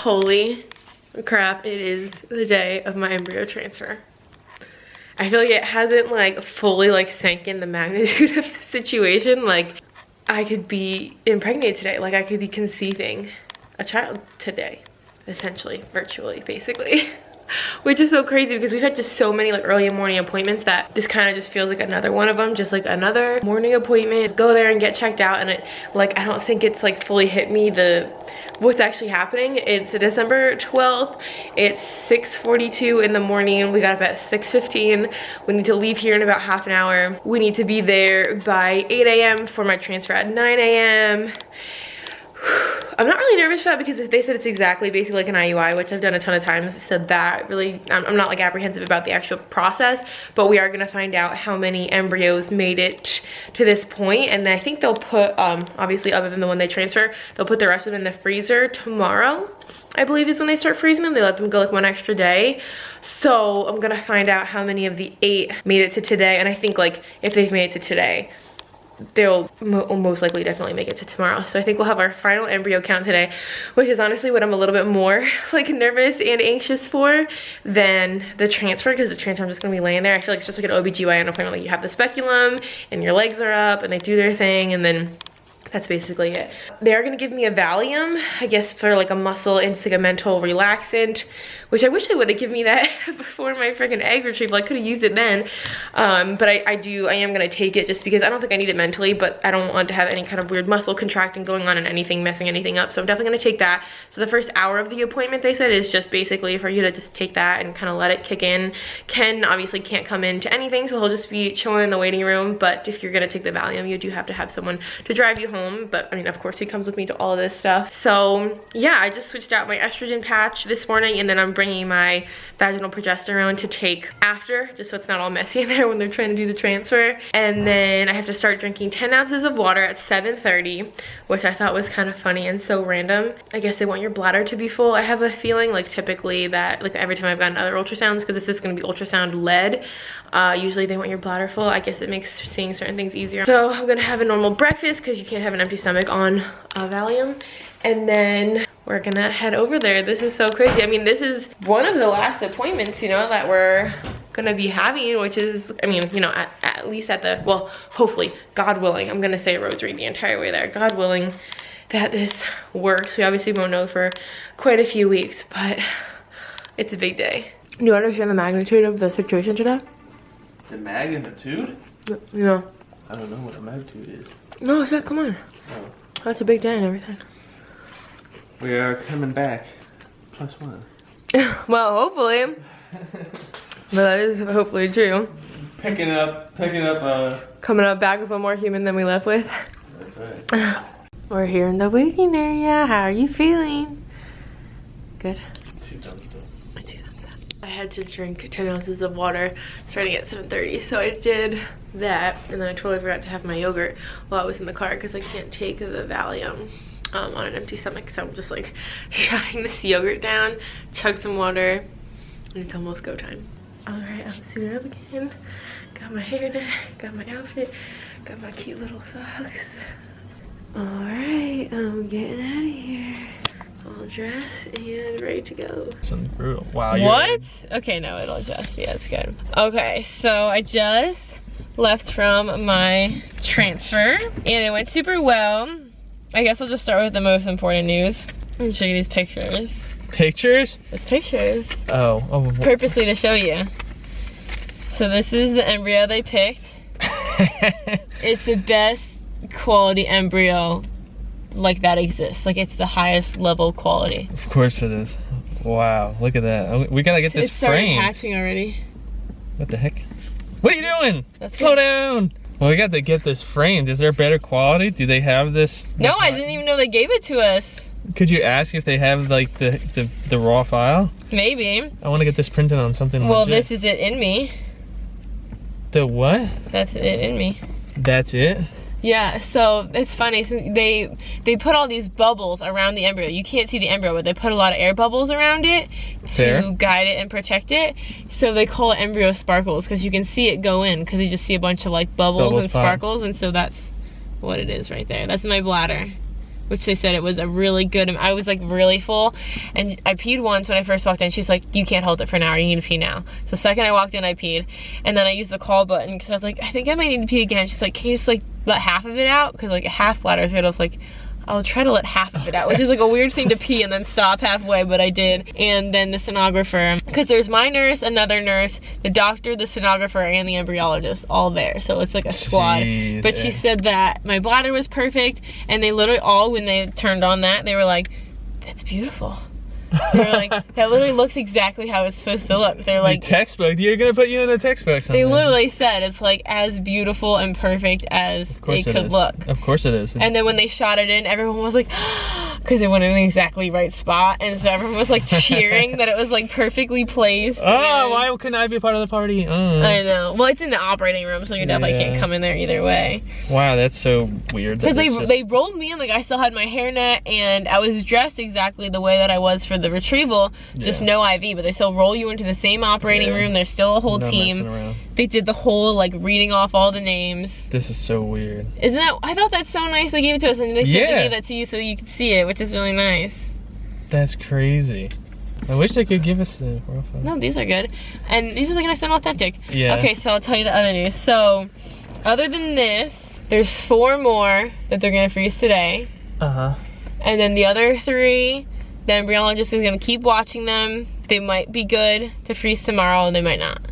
Holy crap, it is the day of my embryo transfer. I feel like it hasn't like fully like sank in the magnitude of the situation. Like I could be impregnated today, like I could be conceiving a child today, essentially, virtually, basically. Which is so crazy because we've had just so many like early morning appointments that this kind of just feels like another one of them, just like another morning appointment. Just go there and get checked out, and it like I don't think it's like fully hit me what's actually happening. It's December 12th. It's 6:42 in the morning. We got up at 6:15. We need to leave here in about half an hour. We need to be there by 8 a.m. for my transfer at 9 a.m. I'm not really nervous for that because they said it's exactly basically like an IUI, which I've done a ton of times, so that really, I'm not like apprehensive about the actual process, but we are gonna find out how many embryos made it to this point, and I think they'll put, obviously other than the one they transfer, they'll put the rest of them in the freezer tomorrow, I believe is when they start freezing them. They let them go like one extra day. So I'm gonna find out how many of the 8 made it to today, and I think like if they've made it to today, they'll most likely definitely make it to tomorrow. So I think we'll have our final embryo count today, which is honestly what I'm a little bit more like nervous and anxious for than the transfer, because the transfer I'm just gonna be laying there. I feel like it's just like an OBGYN appointment. Like you have the speculum and your legs are up and they do their thing, and then that's basically it. They are gonna give me a Valium, I guess, for like a muscle and segmental relaxant, which I wish they would have given me that before my freaking egg retrieval. I could have used it then. But I am gonna take it just because I don't think I need it mentally, but I don't want to have any kind of weird muscle contracting going on and anything messing anything up. So I'm definitely gonna take that. So the first hour of the appointment, they said, is just basically for you to just take that and kind of let it kick in. Ken obviously can't come into anything, so he'll just be chilling in the waiting room. But if you're gonna take the Valium, you do have to have someone to drive you home. But I mean, of course he comes with me to all of this stuff. So yeah, I just switched out my estrogen patch this morning, and then I'm bringing my vaginal progesterone to take after, just so it's not all messy in there when they're trying to do the transfer. And then I have to start drinking 10 ounces of water at 7:30, which I thought was kind of funny and so random. I guess they want your bladder to be full. I have a feeling like typically that like every time I've gotten other ultrasounds, because this is going to be ultrasound led, usually they want your bladder full. I guess it makes seeing certain things easier. So I'm gonna have a normal breakfast because you can't have an empty stomach on Valium, and then we're gonna head over there. This is so crazy. I mean, this is one of the last appointments, you know, that we're gonna be having, which is, I mean, you know, at least at the, well, hopefully, God willing, I'm gonna say a rosary the entire way there. God willing that this works. We obviously won't know for quite a few weeks, but it's a big day. Do you understand the magnitude of the situation today? The magnitude? Yeah. I don't know what a magnitude is. No, Seth, come on. Oh. That's a big day and everything. We are coming back. +1. Well, hopefully. But that is hopefully true. Picking up, coming up back with one more human than we left with. That's right. We're here in the waiting area. How are you feeling? Good. 2 thumbs up. 2 thumbs up. I had to drink 10 ounces of water starting at 7:30, so I did that, and then I totally forgot to have my yogurt while I was in the car because I can't take the Valium on an empty stomach. So I'm just like shutting this yogurt down, chug some water, and it's almost go time. All right, I'm suited up again. Got my hair done, got my outfit, got my cute little socks. All right, I'm getting out of here. All dressed and ready to go. Something brutal. Wow. What? Okay, no, it'll adjust. Yeah, it's good. Okay, so I just left from my transfer and it went super well. I guess I'll just start with the most important news. Let me show you these pictures. Pictures? There's pictures. Oh. Purposely to show you. So this is the embryo they picked. It's the best quality embryo like that exists. Like, it's the highest level quality. Of course it is. Wow, look at that. We gotta get this It started framed. hatching already. What the heck? What are you doing? That's Slow it. down. Well, we got to get this framed. Is there better quality? Do they have this? No, I didn't even know they gave it to us. Could you ask if they have like the raw file? Maybe. I want to get this printed on something. Well, legit. this is it in me. The what? That's it in me. That's it? Yeah, so it's funny. So they put all these bubbles around the embryo. You can't see the embryo, but they put a lot of air bubbles around it to guide it and protect it. So they call it embryo sparkles because you can see it go in because you just see a bunch of like bubbles and sparkles, and so that's what it is right there. That's my bladder which they said it was a really good, I was like really full, and I peed once when I first walked in. She's like, you can't hold it for an hour, you need to pee now. So second I walked in, I peed, and then I used the call button because I was like, I think I might need to pee again. She's like, can you just like let half of it out? Because like a half bladder is good. I was like, I'll try to let half of it out, which is like a weird thing to pee and then stop halfway, but I did. And then the sonographer, because there's my nurse, another nurse, the doctor, the sonographer, and the embryologist all there. So it's like a squad. Jeez, but she said that my bladder was perfect, and they literally all, when they turned on that, they were like, that's beautiful. They were like, that literally looks exactly how it's supposed to look. They're like, the textbook, you're gonna put you in the textbook. They literally said it's like as beautiful and perfect as it could look. Of course it is. And then when they shot it in, everyone was like, because it went in the exactly right spot, and so everyone was like cheering that it was like perfectly placed. Oh, why couldn't I be a part of the party? I know. Well, it's in the operating room, so you definitely can't come in there either way. Wow, that's so weird. Because they rolled me in, like I still had my hairnet, and I was dressed exactly the way that I was for the retrieval, just no IV, but they still roll you into the same operating room. There's still a whole team. They did the whole like reading off all the names. This is so weird. Isn't that? I thought that's so nice. They gave it to us, and they said they gave that to you so you could see it, which is really nice. That's crazy. I wish they could give us the profile. No, these are good, and these are like nice and authentic. Yeah. Okay, so I'll tell you the other news. So, other than this, there's 4 more that they're gonna freeze today. And then the other 3, the embryologist is gonna keep watching them. They might be good to freeze tomorrow, and they might not.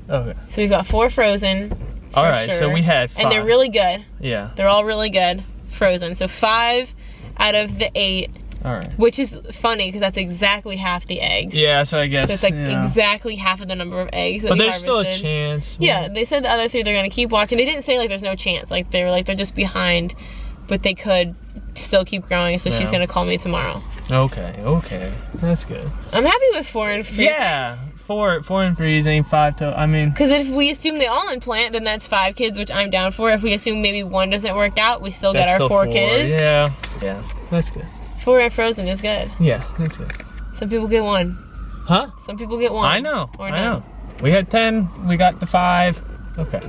Okay. So we've got 4 frozen. All right, so we had 5. And they're really good. Yeah. They're all really good, frozen. So 5 out of the 8. All right. Which is funny because that's exactly half the eggs. Yeah, so I guess. So it's like exactly half of the number of eggs that but we there's harvested. Still a chance. Yeah, they said the other 3 they're gonna keep watching. They didn't say like there's no chance. Like they were like they're just behind, but they could still keep growing. So she's gonna call me tomorrow. Okay, that's good. I'm happy with 4 and freezing. Yeah, 4 and freezing, 5 to. I mean, because if we assume they all implant, then that's 5 kids, which I'm down for. If we assume maybe 1 doesn't work out, we still get our 4 kids. Yeah, that's good. 4 and frozen is good. Yeah, that's good. Some people get 1. Huh? Some people get 1. I know. Or I none. know. We had 10. We got the 5. Okay.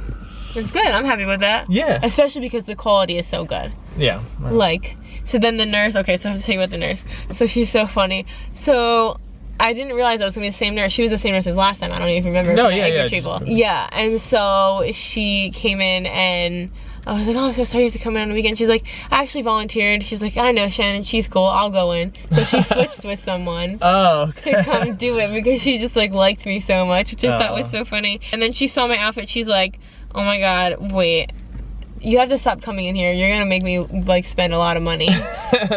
It's good. I'm happy with that. Yeah. Especially because the quality is so good. Yeah. Right. Like, so then the nurse. Okay, so I have to tell you about the nurse. So she's so funny. So I didn't realize I was gonna be the same nurse. She was the same nurse as last time. I don't even remember. No, retrieval. Yeah, and so she came in and I was like, oh, I'm so sorry you have to come in on the weekend. She's like, I actually volunteered. She's like, I know, Shannon, she's cool, I'll go in. So she switched with someone to come do it because she just like liked me so much, which I thought was so funny. And then she saw my outfit, she's like, oh my God, wait, you have to stop coming in here. You're gonna make me like spend a lot of money.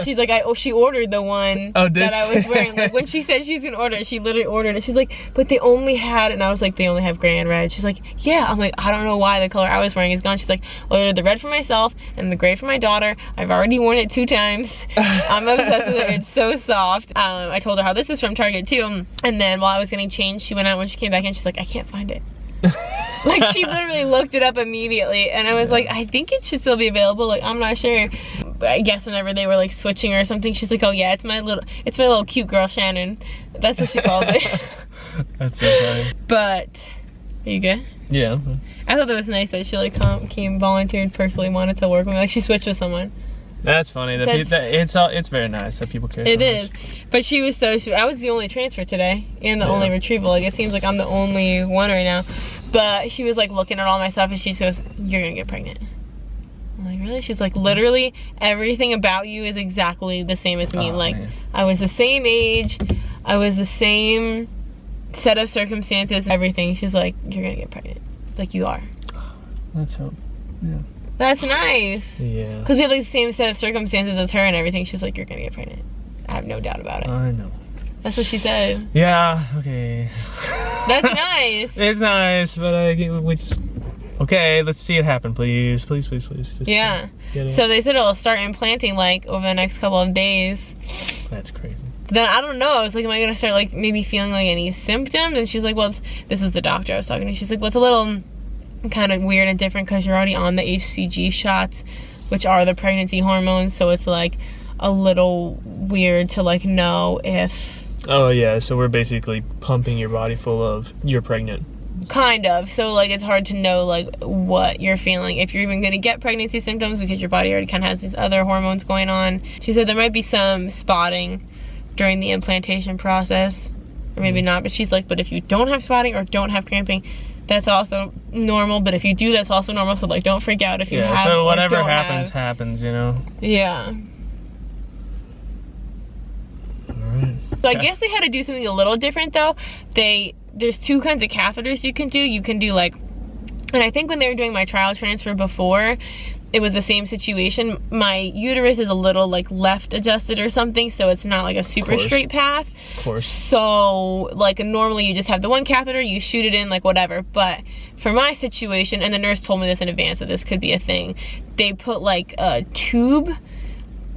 She's like, she ordered the one that I was wearing. Like when she said she's gonna order it, she literally ordered it. She's like, but they only had, and I was like, they only have gray and red. She's like, yeah. I'm like, I don't know why the color I was wearing is gone. She's like, well, I ordered the red for myself and the gray for my daughter. I've already worn it 2 times. I'm obsessed with it. It's so soft. I told her how this is from Target too. And then while I was getting changed, she went out. When she came back in, she's like, I can't find it. Like she literally looked it up immediately, and I was like, I think it should still be available. Like I'm not sure. But I guess whenever they were like switching or something, she's like, oh yeah, it's my little cute girl Shannon. That's what she called it. That's so funny. But are you good? Yeah. I thought that was nice that she like came, volunteered, personally wanted to work with me. Like she switched with someone. That's funny. It's very nice that people care. It is, but she was so sweet. I was the only transfer today and the only retrieval. Like it seems like I'm the only one right now. But she was like looking at all my stuff and she goes, "You're gonna get pregnant." I'm like, really? She's like, literally everything about you is exactly the same as me. Like man. I was the same age, I was the same set of circumstances, everything. She's like, "You're gonna get pregnant, like you are." Let's hope. Yeah. That's nice. Yeah. Because we have like the same set of circumstances as her and everything. She's like, you're gonna get pregnant. I have no doubt about it. I know. That's what she said. Yeah, okay. That's nice. It's nice, but we just... Okay, let's see it happen, please. Please, please, please. Just yeah. So they said it'll start implanting like over the next couple of days. That's crazy. Then I don't know. I was like, am I gonna start like maybe feeling like any symptoms? And she's like, well, this was the doctor I was talking to. She's like, well, it's a little kind of weird and different because you're already on the HCG shots, which are the pregnancy hormones. So it's like a little weird to like know if... Oh yeah, so we're basically pumping your body full of you're pregnant. Kind of. So like it's hard to know like what you're feeling, if you're even gonna get pregnancy symptoms, because your body already kind of has these other hormones going on. She said there might be some spotting during the implantation process, or maybe not, but she's like, but if you don't have spotting or don't have cramping, that's also normal. But if you do, that's also normal. So like, don't freak out if you have. So whatever happens, happens, you know. Yeah. All right. So I guess they had to do something a little different though. There's two kinds of catheters you can do. You can do like, and I think when they were doing my trial transfer before, it was the same situation. My uterus is a little like left adjusted or something, so it's not like a super straight path. Of course. So like normally you just have the one catheter, you shoot it in, like whatever. But for my situation, and the nurse told me this in advance that this could be a thing, they put like a tube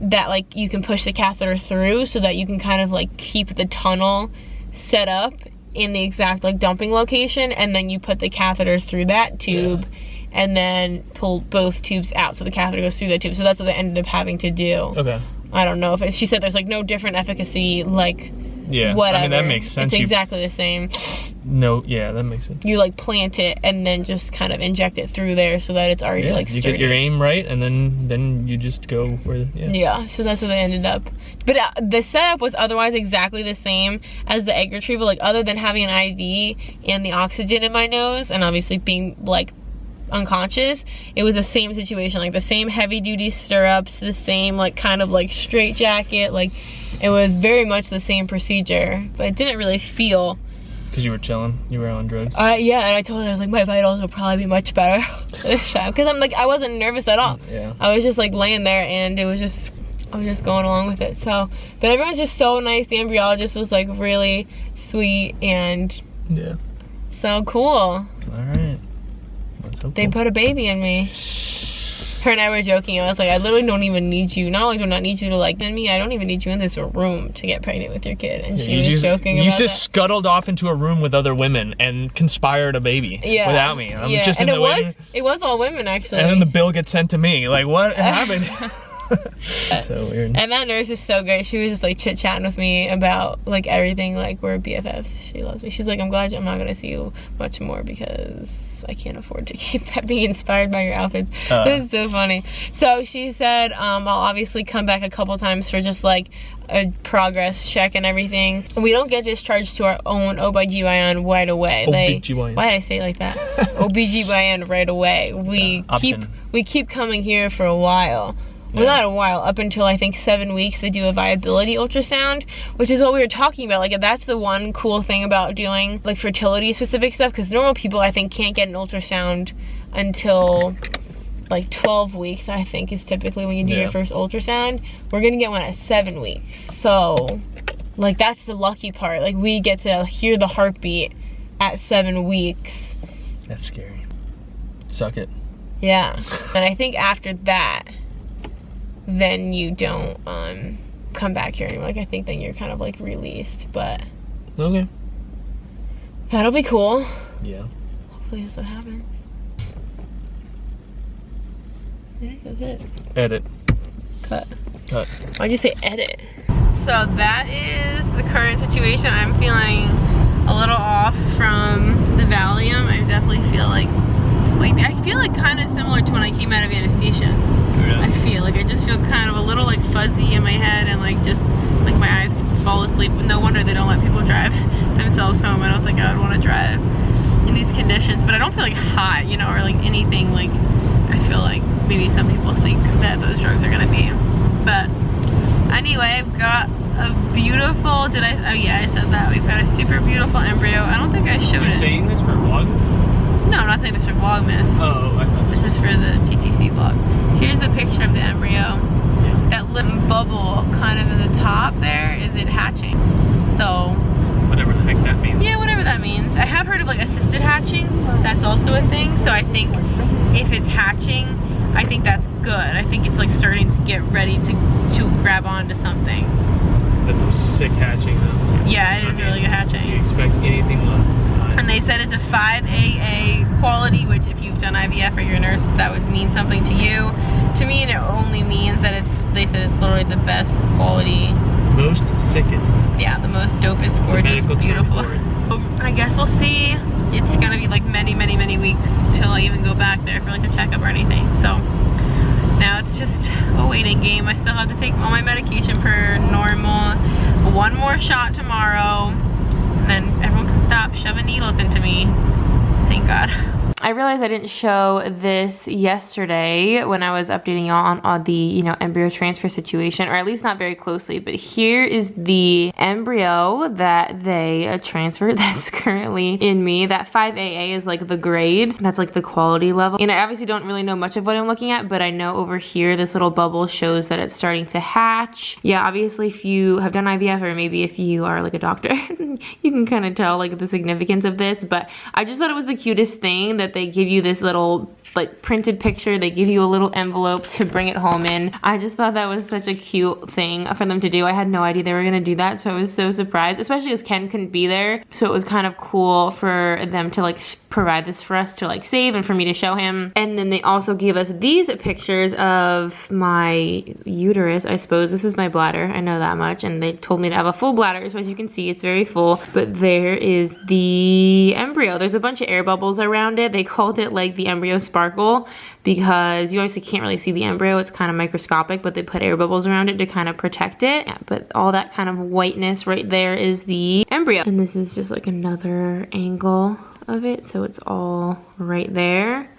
that like you can push the catheter through, so that you can kind of like keep the tunnel set up in the exact like dumping location, and then you put the catheter through that tube. Yeah. And then pull both tubes out, so the catheter goes through the tube. So that's what they ended up having to do. Okay. I don't know if she said there's like no different efficacy, like whatever. I mean, that makes sense. It's exactly the same. No, yeah, that makes sense. You like plant it and then just kind of inject it through there so that it's already like sturdy. You get your aim right, and then you just go where. Yeah. So that's what they ended up. But the setup was otherwise exactly the same as the egg retrieval, like other than having an IV and the oxygen in my nose, and obviously being like unconscious. It was the same situation, like the same heavy duty stirrups, the same like kind of like straight jacket, like it was very much the same procedure, but it didn't really feel. Because you were chilling, you were on drugs. Yeah, and I told her, I was like, my vitals will probably be much better this time, because I'm like, I wasn't nervous at all. Yeah. I was just like laying there, and it was just, I was just going along with it. So, but everyone's just so nice. The embryologist was like really sweet, and so cool. All right. They put a baby in me. Her and I were joking. I was like, I literally don't even need you. Not only do I not need you to like in me, I don't even need you in this room to get pregnant with your kid. And she was joking about that. You just scuttled off into a room with other women and conspired a baby without me. I'm just in the way. It was all women actually. And then the bill gets sent to me. Like, what happened? So weird. And that nurse is so great. She was just like chit-chatting with me about like everything. Like, we're BFFs. She loves me. She's like, I'm glad I'm not gonna see you much more, because I can't afford to keep being inspired by your outfits. This is so funny. So she said I'll obviously come back a couple times for just like a progress check and everything. We don't get discharged to our own OBGYN right away. OBGYN. Why did I say it like that? OBGYN right away. We keep coming here for a while. Well, not a while, up until I think 7 weeks. They do a viability ultrasound, which is what we were talking about. Like, that's the one cool thing about doing like fertility specific stuff, because normal people I think can't get an ultrasound until like 12 weeks, I think, is typically when you do your first ultrasound. We're gonna get one at 7 weeks. So like, that's the lucky part. Like, we get to hear the heartbeat at 7 weeks. That's scary. Suck it. Yeah. And I think after that, then you don't come back here anymore. Like, I think then you're kind of like released, but okay, that'll be cool. Yeah, hopefully that's what happens. I think that's it. Edit. Cut. Why'd you say edit? So that is the current situation. I'm feeling a little off from the Valium. I definitely feel like sleepy. I feel like kind of similar to when I came out of anesthesia. I feel like I just feel kind of a little like fuzzy in my head, and like just like my eyes fall asleep. No wonder they don't let people drive themselves home. I don't think I would want to drive in these conditions, but I don't feel like hot, you know, or like anything. Like, I feel like maybe some people think that those drugs are gonna be. But anyway, I've got a beautiful, oh yeah, I said that. We've got a super beautiful embryo. I don't think I showed it. You're saying this for Vlogmas? No, I'm not saying this for Vlogmas. Oh, I thought this is for the TTC vlog. Here's a picture of the embryo. Yeah. That little bubble kind of in the top there is it hatching. So whatever the heck that means. Yeah, whatever that means. I have heard of like assisted hatching. That's also a thing. So I think if it's hatching, I think that's good. I think it's like starting to get ready to grab onto something. That's some sick hatching though. Yeah, it is really good hatching. Do you expect anything less? And they said it's a 5AA quality, which if you've done IVF or you're a nurse, that would mean something to you. To me, it only means that they said it's literally the best quality. Most sickest. Yeah, the most dopest, gorgeous, beautiful. I guess we'll see. It's gonna be like many weeks till I even go back there for like a checkup or anything. So now it's just a waiting game. I still have to take all my medication per normal. One more shot tomorrow, and then everyone can stop shoving needles into me. Thank God. I realized I didn't show this yesterday when I was updating y'all on the, you know, embryo transfer situation, or at least not very closely, but here is the embryo that they transferred that's currently in me. That 5AA is like the grade, that's like the quality level. And I obviously don't really know much of what I'm looking at, but I know over here this little bubble shows that it's starting to hatch. Yeah, obviously if you have done IVF, or maybe if you are like a doctor, you can kind of tell like the significance of this, but I just thought it was the cutest thing that they give you this little like printed picture. They give you a little envelope to bring it home in. I just thought that was such a cute thing for them to do. I had no idea they were gonna do that, so I was so surprised, especially as Ken couldn't be there. So it was kind of cool for them to like provide this for us to like save and for me to show him. And then they also gave us these pictures of my uterus. I suppose this is my bladder, I know that much, and they told me to have a full bladder, so as you can see it's very full. But there is the embryo. There's a bunch of air bubbles around it. They called it like the embryo sparkle because you obviously can't really see the embryo, it's kind of microscopic, but they put air bubbles around it to kind of protect it. Yeah, but all that kind of whiteness right there is the embryo. And this is just like another angle of it, so it's all right there.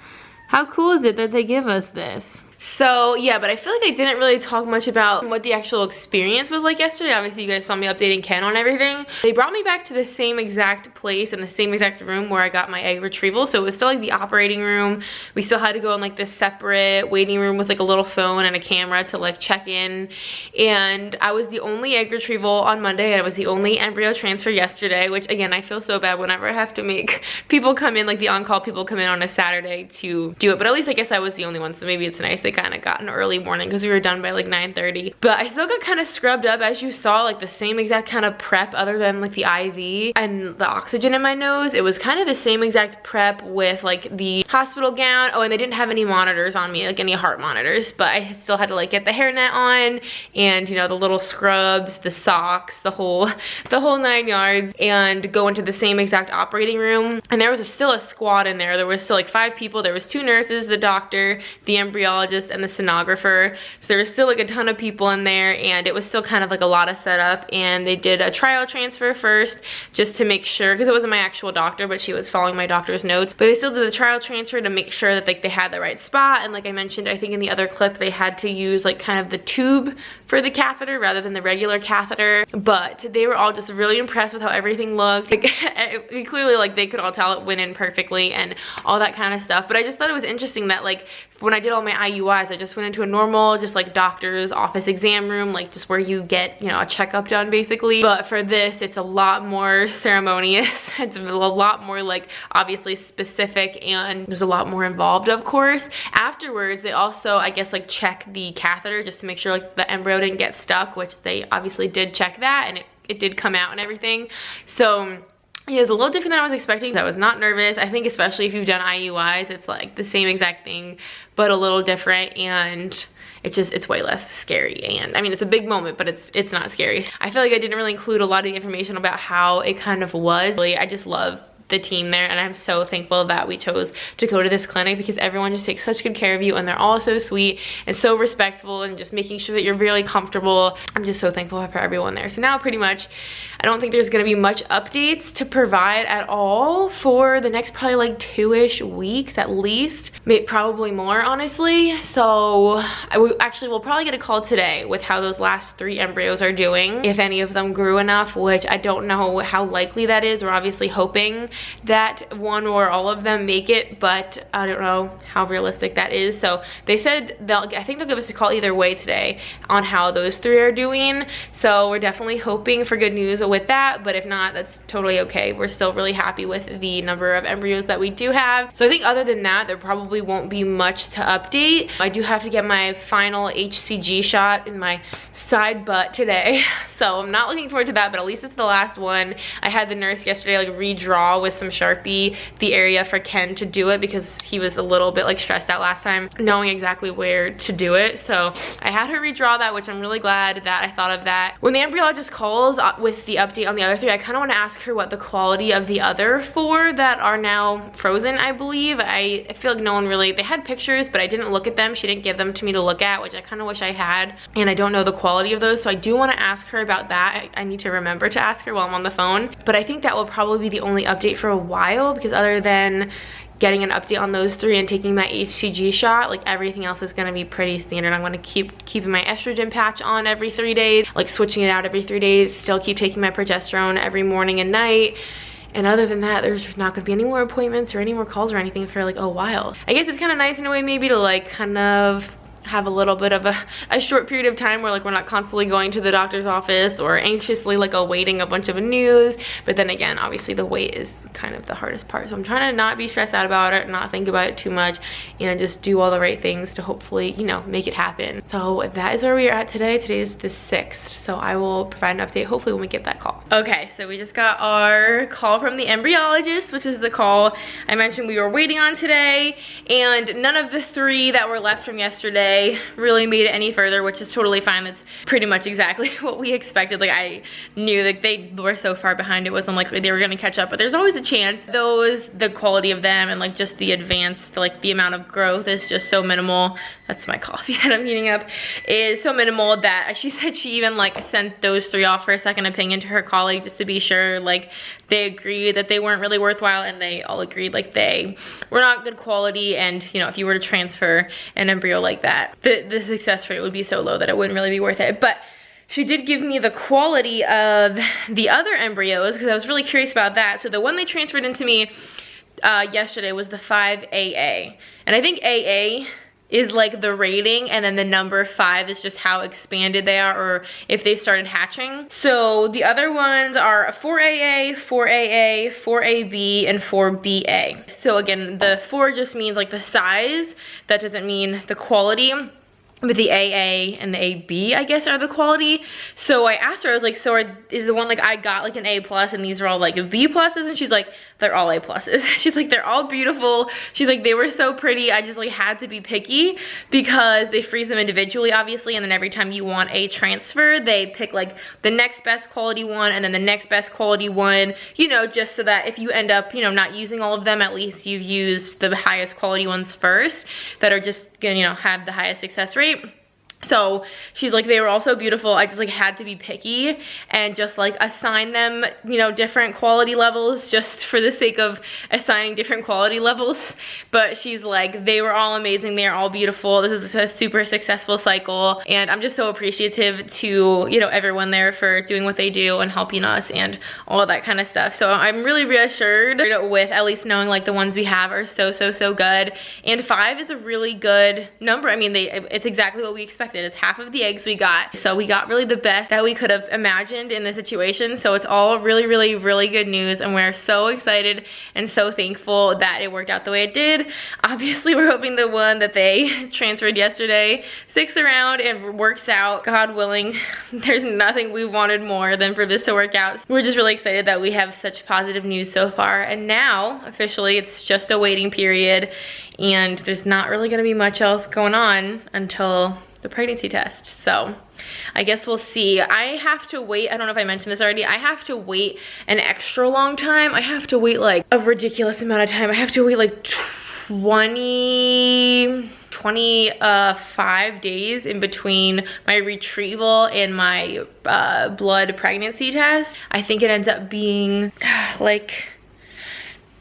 How cool is it that they give us this? So yeah, but I feel like I didn't really talk much about what the actual experience was like yesterday. Obviously you guys saw me updating Ken on everything. They brought me back to the same exact place in the same exact room where I got my egg retrieval. So it was still like the operating room. We still had to go in like this separate waiting room with like a little phone and a camera to like check in. And I was the only egg retrieval on Monday, and I was the only embryo transfer yesterday, which again, I feel so bad whenever I have to make people come in, like the on-call people come in on a Saturday to do it. But at least I guess I was the only one, so maybe it's nice. They kind of got an early morning because we were done by like 9:30. But I still got kind of scrubbed up, as you saw, like the same exact kind of prep other than like the IV and the oxygen in my nose. It was kind of the same exact prep with like the hospital gown. Oh, and they didn't have any monitors on me, like any heart monitors, but I still had to like get the hairnet on and, you know, the little scrubs, the socks, the whole 9 yards, and go into the same exact operating room. And there was still a squad in there. There was still like 5 people. There was 2 nurses, the doctor, the embryologist, and the sonographer. So there was still like a ton of people in there, and it was still kind of like a lot of setup. And they did a trial transfer first just to make sure, because it wasn't my actual doctor, but she was following my doctor's notes. But they still did the trial transfer to make sure that like they had the right spot. And like I mentioned, I think in the other clip, they had to use like kind of the tube for the catheter rather than the regular catheter. But they were all just really impressed with how everything looked. Like, clearly like they could all tell it went in perfectly and all that kind of stuff. But I just thought it was interesting that like when I did all my IUIs, I just went into a normal, just like doctor's office exam room, like just where you get, you know, a checkup done basically. But for this, it's a lot more ceremonious. It's a lot more like obviously specific, and there's a lot more involved, of course. Afterwards, they also, I guess, like check the catheter just to make sure like the embryo didn't get stuck, which they obviously did check that, and it did come out and everything. So it was a little different than I was expecting. I was not nervous. I think especially if you've done IUIs, it's like the same exact thing, but a little different, and it's way less scary. And I mean, it's a big moment, but it's not scary. I feel like I didn't really include a lot of the information about how it kind of was. Really, I just love the team there, and I'm so thankful that we chose to go to this clinic because everyone just takes such good care of you, and they're all so sweet and so respectful and just making sure that you're really comfortable. I'm just so thankful for everyone there. So now pretty much I don't think there's gonna be much updates to provide at all for the next probably like 2-ish weeks at least, maybe probably more honestly. So we'll probably get a call today with how those last 3 embryos are doing, if any of them grew enough, which I don't know how likely that is. We're obviously hoping that one or all of them make it, but I don't know how realistic that is. So they said I think they'll give us a call either way today on how those 3 are doing. So we're definitely hoping for good news with that, but if not, that's totally okay. We're still really happy with the number of embryos that we do have. So I think other than that, there probably won't be much to update. I do have to get my final HCG shot in my side butt today, so I'm not looking forward to that, but at least it's the last one. I had the nurse yesterday like redraw with some Sharpie the area for Ken to do it because he was a little bit like stressed out last time knowing exactly where to do it. So I had her redraw that, which I'm really glad that I thought of that. When the embryologist calls with the update on the other 3. I kind of want to ask her what the quality of the other 4 that are now frozen, I believe. I feel like no one really, they had pictures, but I didn't look at them. She didn't give them to me to look at, which I kind of wish I had. And I don't know the quality of those, so I do want to ask her about that. I need to remember to ask her while I'm on the phone. But I think that will probably be the only update for a while, because other than getting an update on those 3 and taking my HCG shot, like everything else is gonna be pretty standard. I'm gonna keep keeping my estrogen patch on every 3 days, like switching it out every 3 days, still keep taking my progesterone every morning and night. And other than that, there's not gonna be any more appointments or any more calls or anything for like a while. I guess it's kind of nice in a way maybe to like kind of have a little bit of a short period of time where like we're not constantly going to the doctor's office or anxiously like awaiting a bunch of news. But then again, obviously the wait is kind of the hardest part, so I'm trying to not be stressed out about it, not think about it too much, and just do all the right things to hopefully, you know, make it happen. So that is where we are at today. Today is the 6th, so I will provide an update hopefully when we get that call. Okay, so we just got our call from the embryologist, which is the call I mentioned we were waiting on today, and none of the 3 that were left from yesterday really made it any further, which is totally fine. That's pretty much exactly what we expected. Like I knew that they were so far behind, it was unlikely they were gonna catch up, but there's always a chance. The quality of them and like just the advanced, like the amount of growth is just so minimal. That's my coffee that I'm heating up, is so minimal that she said she even like sent those 3 off for a second opinion to her colleague just to be sure like they agreed that they weren't really worthwhile, and they all agreed like they were not good quality, and you know, if you were to transfer an embryo like that, the success rate would be so low that it wouldn't really be worth it. But she did give me the quality of the other embryos because I was really curious about that. So the one they transferred into me yesterday was the 5AA, and I think AA is like the rating, and then the number 5 is just how expanded they are or if they've started hatching. So the other ones are 4AA, 4AA, 4AB, and 4BA. So again, the 4 just means like the size. That doesn't mean the quality. But the AA and the AB, I guess, are the quality. So I asked her, I was like, so is the one like I got like an A+ and these are all like B+? And she's like, they're all A+. She's like, they're all beautiful. She's like, they were so pretty. I just like had to be picky because they freeze them individually, obviously. And then every time you want a transfer, they pick like the next best quality one and then the next best quality one, you know, just so that if you end up, you know, not using all of them, at least you've used the highest quality ones first that are just gonna, you know, have the highest success rate. So she's like, they were all so beautiful. I just like had to be picky and just like assign them, you know, different quality levels just for the sake of assigning different quality levels. But she's like, they were all amazing. They're all beautiful. This is a super successful cycle. And I'm just so appreciative to, you know, everyone there for doing what they do and helping us and all of that kind of stuff. So I'm really reassured with at least knowing like the ones we have are so good. And 5 is a really good number. I mean, it's exactly what we expected. It's half of the eggs we got. So we got really the best that we could have imagined in the situation. So it's all really good news, and we're so excited and so thankful that it worked out the way it did. Obviously, we're hoping the one that they transferred yesterday sticks around and works out. God willing, there's nothing we wanted more than for this to work out. We're just really excited that we have such positive news so far. And now, officially, it's just a waiting period, and there's not really gonna be much else going on until the pregnancy test. So I guess we'll see. I have to wait, I don't know if I mentioned this already, I have to wait an extra long time. I have to wait like a ridiculous amount of time. I have to wait like 25 days in between my retrieval and my blood pregnancy test. I think it ends up being like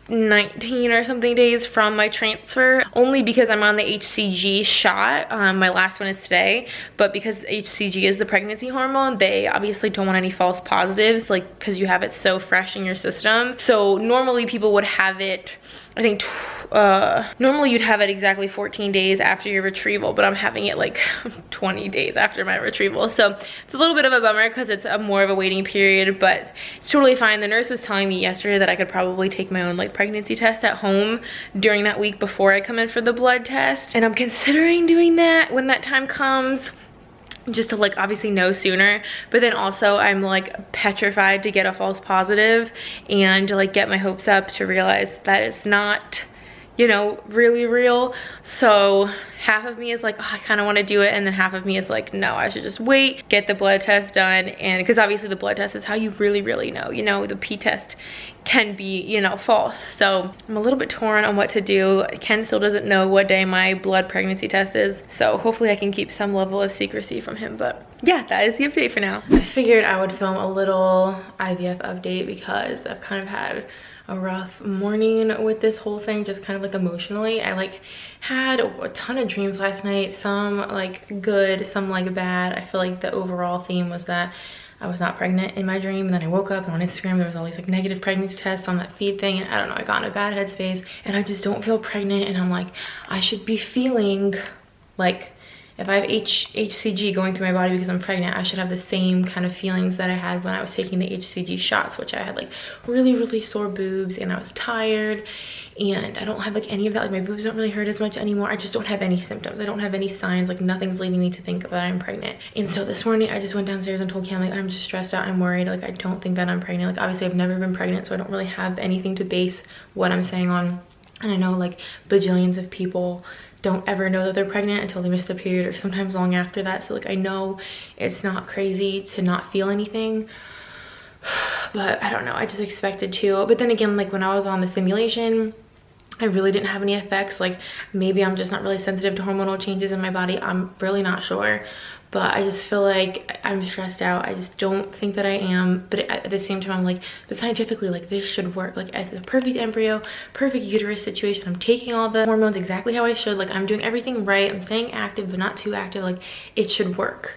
19 or something days from my transfer, only because I'm on the HCG shot. My last one is today, but because HCG is the pregnancy hormone, they obviously don't want any false positives, like because you have it so fresh in your system. So normally people would have it, I think normally you'd have it exactly 14 days after your retrieval, but I'm having it like 20 days after my retrieval. So it's a little bit of a bummer because it's more of a waiting period, but it's totally fine. The nurse was telling me yesterday that I could probably take my own like pregnancy test at home during that week before I come in for the blood test. And I'm considering doing that when that time comes, just to like obviously know sooner. But then also I'm like petrified to get a false positive and to like get my hopes up to realize that it's not, you know, really real. So half of me is like, oh, I kind of want to do it, and then half of me is like, no, I should just wait, get the blood test done. And because obviously the blood test is how you really know, you know, the P test can be, you know, false. So I'm a little bit torn on what to do. Ken still doesn't know what day my blood pregnancy test is, so hopefully I can keep some level of secrecy from him. But yeah, that is the update for now. I figured I would film a little IVF update because I've kind of had a rough morning with this whole thing, just kind of like emotionally. I like had a ton of dreams last night, some like good, some like bad. I feel like the overall theme was that I was not pregnant in my dream, and then I woke up and on Instagram there was all these like negative pregnancy tests on that feed thing, and I don't know, I got in a bad headspace and I just don't feel pregnant. And I'm like, I should be feeling like, if I have HCG going through my body because I'm pregnant, I should have the same kind of feelings that I had when I was taking the HCG shots, which I had like really sore boobs and I was tired, and I don't have like any of that. Like my boobs don't really hurt as much anymore. I just don't have any symptoms. I don't have any signs. Like nothing's leading me to think that I'm pregnant. And so this morning I just went downstairs and told Cam, like, I'm just stressed out, I'm worried, like I don't think that I'm pregnant. Like obviously I've never been pregnant, so I don't really have anything to base what I'm saying on. And I know like bajillions of people don't ever know that they're pregnant until they miss the period, or sometimes long after that. So like I know it's not crazy to not feel anything, but I don't know, I just expected to. But then again, like when I was on the simulation, I really didn't have any effects. Like maybe I'm just not really sensitive to hormonal changes in my body, I'm really not sure. But I just feel like I'm stressed out. I just don't think that I am. But at the same time, I'm like, but scientifically, like this should work. Like it's a perfect embryo, perfect uterus situation. I'm taking all the hormones exactly how I should. Like I'm doing everything right. I'm staying active, but not too active. Like it should work.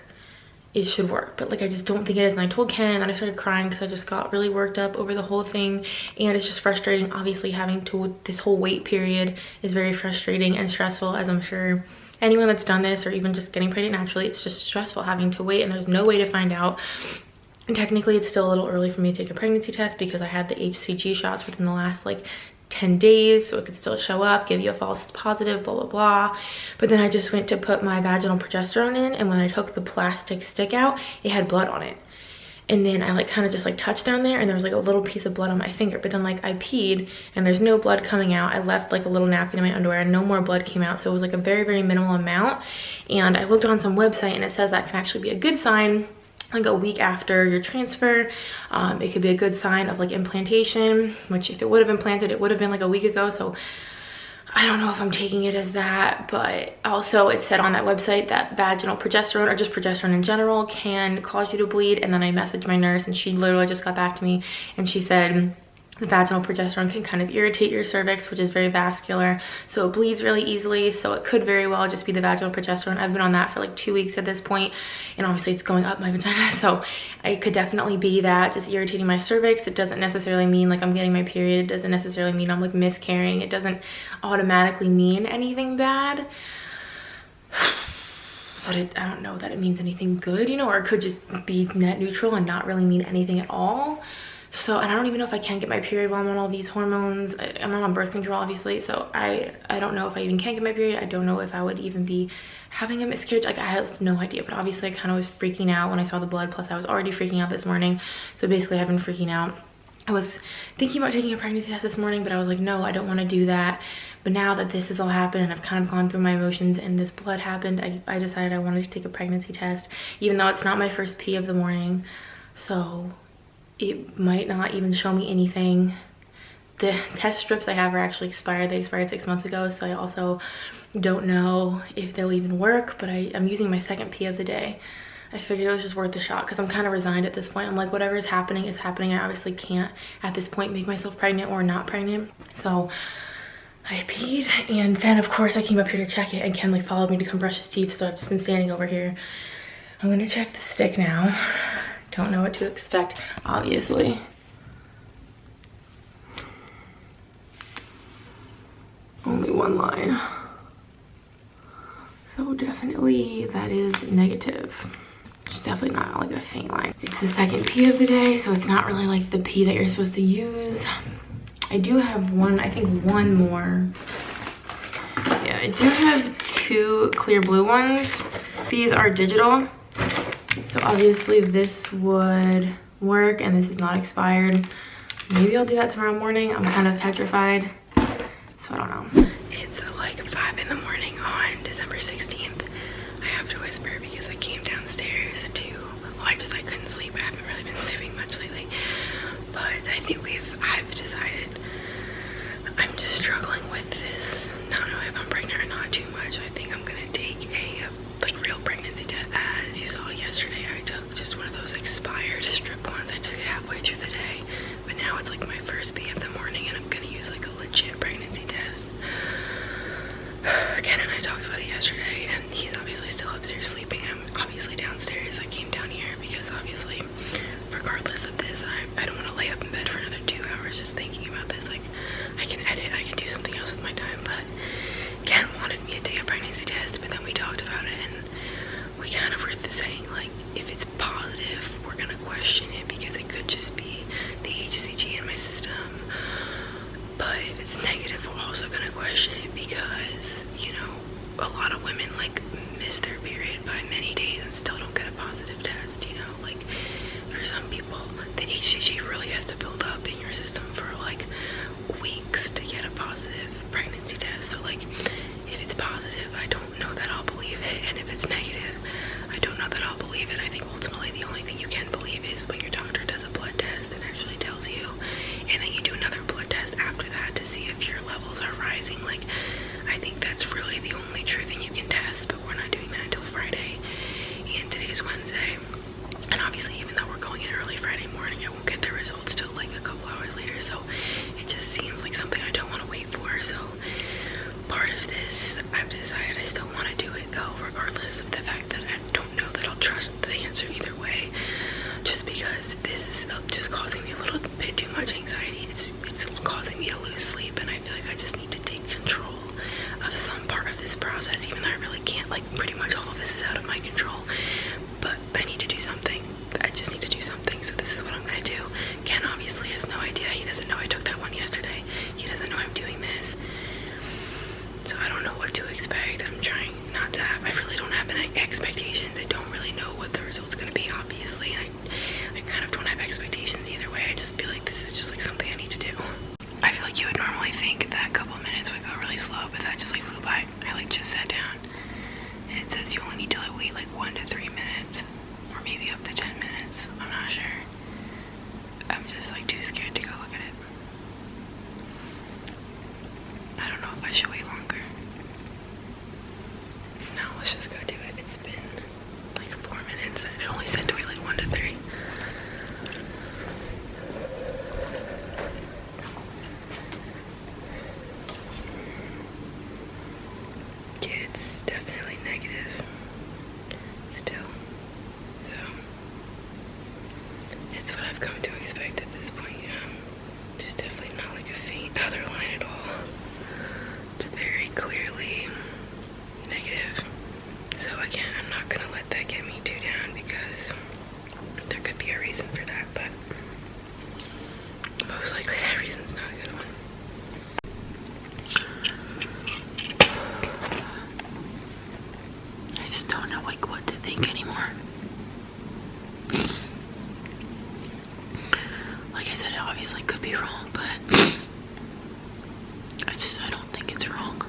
It should work. But like, I just don't think it is. And I told Ken, and I started crying because I just got really worked up over the whole thing. And it's just frustrating. Obviously having to, this whole wait period is very frustrating and stressful, as I'm sure anyone that's done this, or even just getting pregnant naturally, it's just stressful having to wait and there's no way to find out. And technically it's still a little early for me to take a pregnancy test because I had the HCG shots within the last like 10 days, so it could still show up, give you a false positive, blah blah blah. But then I just went to put my vaginal progesterone in, and when I took the plastic stick out, it had blood on it. And then I like kind of just like touched down there, and there was like a little piece of blood on my finger. But then like I peed and there's no blood coming out. I left like a little napkin in my underwear and no more blood came out. So it was like a very minimal amount. And I looked on some website and it says that can actually be a good sign like a week after your transfer. It could be a good sign of like implantation, which if it would have implanted, it would have been like a week ago. So I don't know if I'm taking it as that, but also it said on that website that vaginal progesterone, or just progesterone in general, can cause you to bleed. And then I messaged my nurse and she literally just got back to me and she said the vaginal progesterone can kind of irritate your cervix, which is very vascular, so it bleeds really easily. So it could very well just be the vaginal progesterone. I've been on that for like 2 weeks at this point, and obviously it's going up my vagina, so it could definitely be that, just irritating my cervix. It doesn't necessarily mean like I'm getting my period. It doesn't necessarily mean I'm like miscarrying. It doesn't automatically mean anything bad. But I don't know that it means anything good, you know, or it could just be net neutral and not really mean anything at all. So, and I don't even know if I can get my period while I'm on all these hormones. I'm not on birth control, obviously, so I don't know if I even can get my period. I don't know if I would even be having a miscarriage. Like, I have no idea, but obviously I kind of was freaking out when I saw the blood, plus I was already freaking out this morning. So basically I've been freaking out. I was thinking about taking a pregnancy test this morning, but I was like, no, I don't want to do that. But now that this has all happened and I've kind of gone through my emotions and this blood happened, I decided I wanted to take a pregnancy test, even though it's not my first pee of the morning. So it might not even show me anything. The test strips I have are actually expired. They expired 6 months ago, so I also don't know if they'll even work, but I'm using my second pee of the day. I figured it was just worth the shot because I'm kind of resigned at this point. I'm like, whatever is happening is happening. I obviously can't at this point make myself pregnant or not pregnant. So I peed, and then of course I came up here to check it, and Ken like followed me to come brush his teeth, so I've just been standing over here. I'm gonna check the stick now. Don't know what to expect, obviously. Only one line. So definitely that is negative. It's definitely not like a faint line. It's the second pee of the day, so it's not really like the pee that you're supposed to use. I do have one, I think one more. Yeah, I do have 2 clear blue ones. These are digital. So obviously this would work, and this is not expired. Maybe I'll do that tomorrow morning. I'm kind of petrified. So I don't know. It's like 5 in the morning on December 16th. I have to whisper because I came downstairs to, well, I couldn't sleep. I haven't really been sleeping much lately. But I think I've decided I'm just struggling with this. Not knowing if I'm pregnant or not too much. I think I'm gonna take a like real pregnancy test. As you saw yesterday, I took just one of those expired strip ones. I took it halfway through the day, but now it's like my first B of the morning, and I'm gonna use like a legit pregnancy test. Ken and I talked about it yesterday, and he's obviously still upstairs sleeping. I'm obviously downstairs. I came down here because obviously, regardless of this, I don't want to lay up in bed for another 2 hours just thinking about this. Like, I can edit, I can do something else with my time, but Ken wanted me to take a pregnancy test, but then we talked about it, and we kind of were saying, like, if it's positive, we're gonna question it because it could just be the HCG in my system. But if it's negative, we're also gonna question it because, you know, a lot of women like miss their period by many days and still don't get a positive test, you know? Like, for some people, the HCG really has to build up in your system for like weeks to get a positive pregnancy test. So like, if it's positive, I don't know that I'll believe it, and if it's negative, I don't know that I'll believe it. I think ultimately the only thing you can believe is when your doctor does a blood test and actually tells you, and then you do another blood test after that to see if your levels are rising. Like, I think that's really the only true thing you can test, but we're not doing that until Friday, and today's Wednesday. And obviously, even though we're going in early Friday morning, I won't get the results till like a couple hours later, so it just seems like something I don't want to wait for. So part of this, I've decided I still want to do it though, regardless of the fact that I don't know that I'll trust the answer either way, just because this is just causing me a little bit too much anxiety. It's causing me to lose sleep, and I feel like I just need to take control of some part of this process, even though I really can't. Like, pretty much all of this is out of my control, but I need to do something. I just need to do something, so this is what I'm gonna do. Ken obviously has no idea. He doesn't know I took that one yesterday. He doesn't know I'm doing this, so I don't know what to expect. I'm trying not to have, I really don't have any expectations. I don't really know what the result's gonna be, obviously. I kind of don't have expectations either way. I just feel like this is just like something I need to do. I feel like you would normally think that a couple minutes would go really slow, but that just like flew by. I like just sat down, and it says you only need to like wait like 1 to 3 minutes, or maybe up to 10 minutes. I'm not sure. I'm just like too scared to go look at it. I don't know if I should wait longer. No, let's just go do it. It's been like 4 minutes. It only said to wait like 1 to 3. Yeah, it's definitely negative still. So it's what I've come to expect at this point. There's definitely not like a faint other line at all. It's very clearly negative. So again, I'm not gonna let that get me too down because there could be a reason for that, but most likely that reason's not a good one. I just don't know like what to think anymore. Like I said, it obviously could be wrong, but I don't think it's wrong.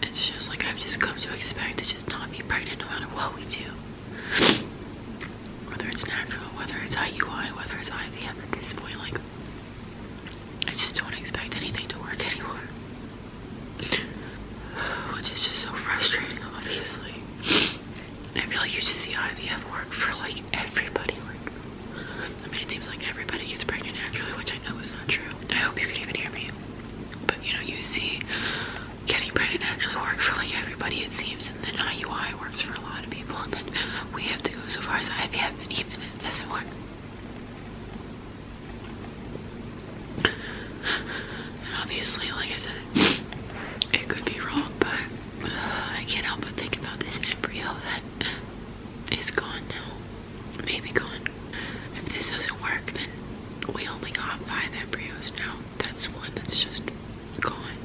It's just like I've just come to expect to just not be pregnant no matter what we do. Whether it's natural, whether it's IUI, whether it's IVF at this point, like, I just don't expect anything to work anymore. Which is just so frustrating, obviously. I feel like you just see IVF work for like everybody. Like, I mean, it seems like everybody gets pregnant naturally, which I know is not true. I hope you can even hear me. But you know, you see getting pregnant naturally work for like everybody, it seems, and then IUI works for a lot of people, and then we have to go so far as IVF, and even it doesn't work. And obviously, like I said, it could be wrong, but I can't help but think about this embryo that is gone now. Maybe gone. If this doesn't work, then we only got 5 embryos now. That's one that's just gone.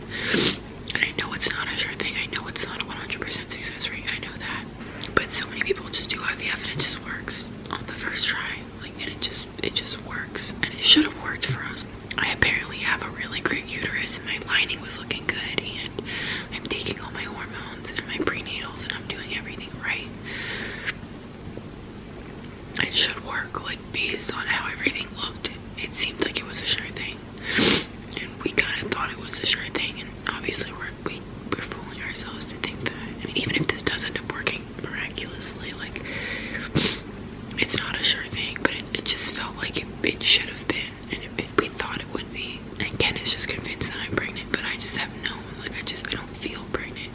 And I know it's not a sure thing. I know it's not a 100% success rate. I know that. But so many people just do IVF and it just works on the first it should work, like based on how everything looked. It seemed like it was a sure thing, and we kind of thought it was a sure thing. And obviously, we're fooling ourselves to think that. I mean, even if this does end up working miraculously, like it's not a sure thing, but it just felt like it should have been, and we thought it would be. And Ken is just convinced that I'm pregnant, but I just have no, like I don't feel pregnant.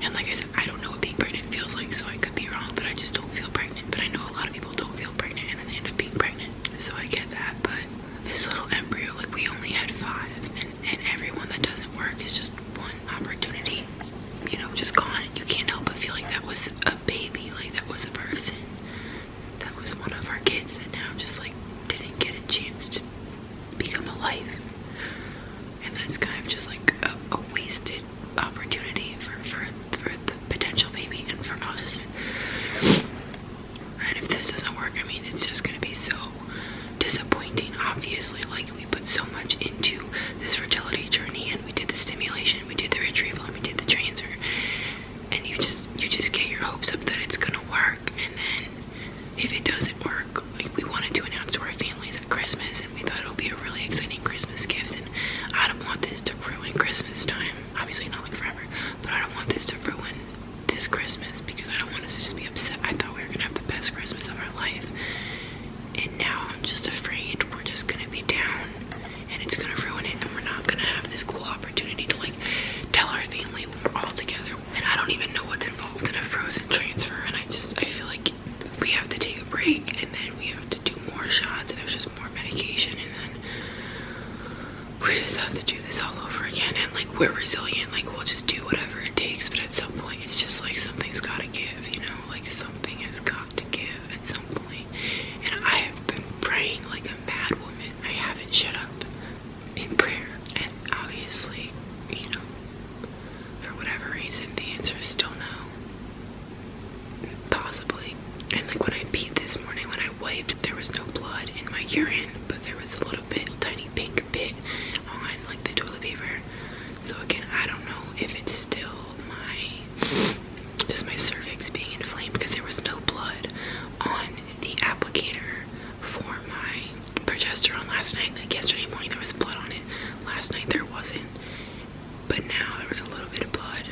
And like I said, I don't know what being pregnant feels like, so I could be wrong, but I just don't feel pregnant. But I know a lot of people don't feel pregnant and then they end up being pregnant, so I get that. But this little embryo, like we only had 5, and every one that doesn't work is just one opportunity, you know, just gone. You can't help but feel like that was a baby, like that was a person, that was one of our kids that now just like didn't get a chance to become a life. And that's kind of just like a wasted opportunity for the potential baby and for us. And if this doesn't work, I mean, it's just gonna be so disappointing. Obviously, like we put so much into this fertility journey, and we did the stimulation, we did the retrieval, and we did the transfer, and you just get your hopes up that it's gonna work. And then if it doesn't work, like we wanted to announce to our families at Christmas, and we thought it would be a really exciting Christmas gift, and I don't want this to ruin Christmas time. Obviously not like forever, but I don't want this to ruin this Christmas, because I don't want us to just be upset. I thought we were gonna have the best Christmas of our life, and now I'm just afraid we're just gonna be down and it's gonna ruin it, and we're not gonna have this cool opportunity to like tell our family when we're all together. And I don't even know what's involved in a frozen transfer, and I feel like we have to take a break, and then we have to do more shots, and there's just more medication, and then we just have to do this all over again. And like we're resilient, like we'll just do whatever it takes, but at some point it's just like something's gotta give, you know, like something has got to give at some point. And I have been praying like a mad woman. I haven't shut up in prayer, and obviously, you know, for whatever reason the answer is still no, possibly. And like when I peed this morning, when I wiped, there was no blood in my urine, but there was a little bit, tiny pink bit on like the toilet paper. So again, I don't know if it's still just my cervix being inflamed, because there was no blood on the applicator for my progesterone last night. Like yesterday morning there was blood on it, last night there wasn't, but now there was a little bit of blood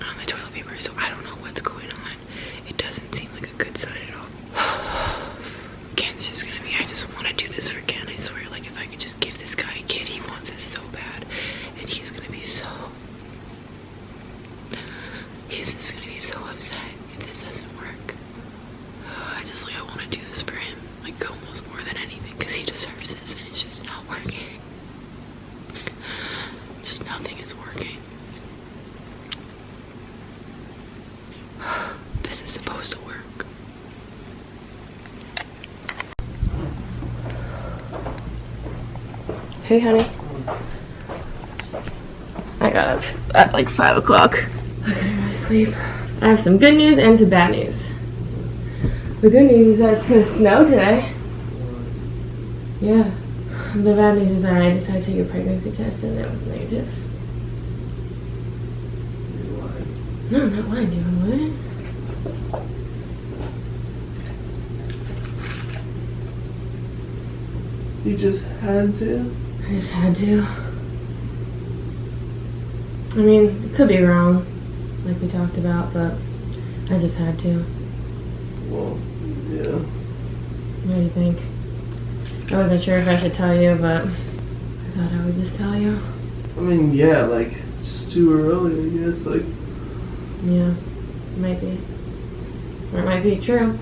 on the toilet paper. So I don't know what's going on. It doesn't seem like a good sign at all. Ken's just gonna be, I just want to do this for Ken, I swear. Like if I could just give this guy a kid, he wants it so bad, and he's gonna be so upset if this doesn't work. I want to do this for him, like almost more than anything, because he deserves this, and it's just not working. Just nothing is working. This is supposed to work. Hey honey. I got up at like 5 o'clock. I gotta go to sleep. I have some good news and some bad news. The good news is that it's gonna snow today. Yeah. The bad news is that I decided to take a pregnancy test and it was negative. You're lying. No, I'm not lying to you. I'm lying. You just had to? I just had to. I mean, it could be wrong, like we talked about, but I just had to. Well, yeah. What do you think? I wasn't sure if I should tell you, but I thought I would just tell you. I mean, yeah, like, it's just too early, I guess, like. Yeah, it might be. Or it might be true.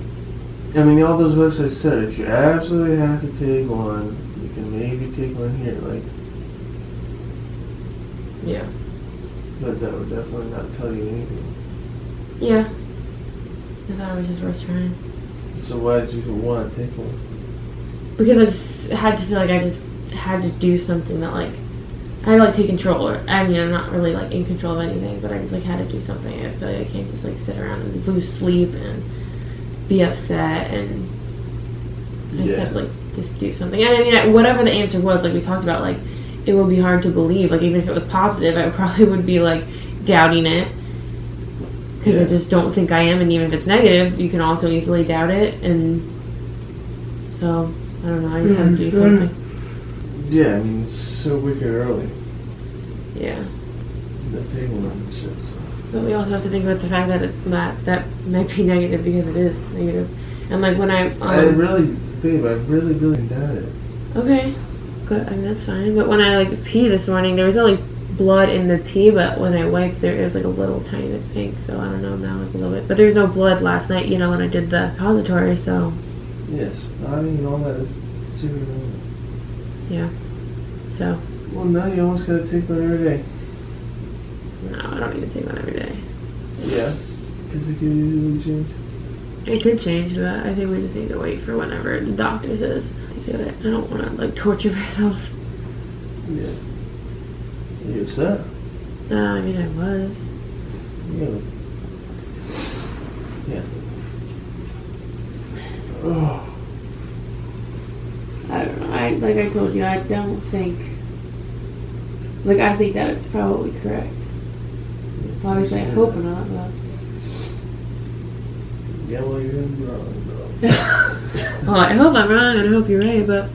I mean, all those websites said if you absolutely have to take one, you can maybe take one here, like. Yeah. But that would definitely not tell you anything. Yeah. I thought it was just worth trying. So why did you want to take one? Because I just had to feel like I just had to do something that like I had to like take control. Or I mean, I'm not really like in control of anything, but I just like had to do something. I feel like I can't just like sit around and lose sleep and be upset, and I just had to like just do something. And I mean, whatever the answer was, like we talked about, like it would be hard to believe. Like even if it was positive, I probably would be like doubting it. Because I just don't think I am, and even if it's negative, you can also easily doubt it, and So, I don't know, I just have to do something. Yeah, I mean, it's so wicked early. Yeah. The big one and shit, so. But we also have to think about the fact that that might be negative because it is negative. And like when I really, babe, I really done it. Okay, good. I mean that's fine. But when I like pee this morning, there was no like blood in the pee, but when I wiped there, it was like a little tiny bit pink. So I don't know now, like a little bit. But there's no blood last night, you know, when I did the suppository. So. Yes, I mean all that is super normal. Yeah. So. Well, now you almost gotta take one every day. No, I don't need to take one every day. Yeah, because it could easily change. It could change, but I think we just need to wait for whenever the doctor says to do it. I don't want to like torture myself. Yeah. You upset? No, I mean I was. Yeah. Yeah. Oh. I don't know. Like I told you, I don't think. Like I think that it's probably correct. Obviously, I hope not, but. Yeah, well, you're gonna be wrong, so. Well, I hope I'm wrong, and I hope you're right, but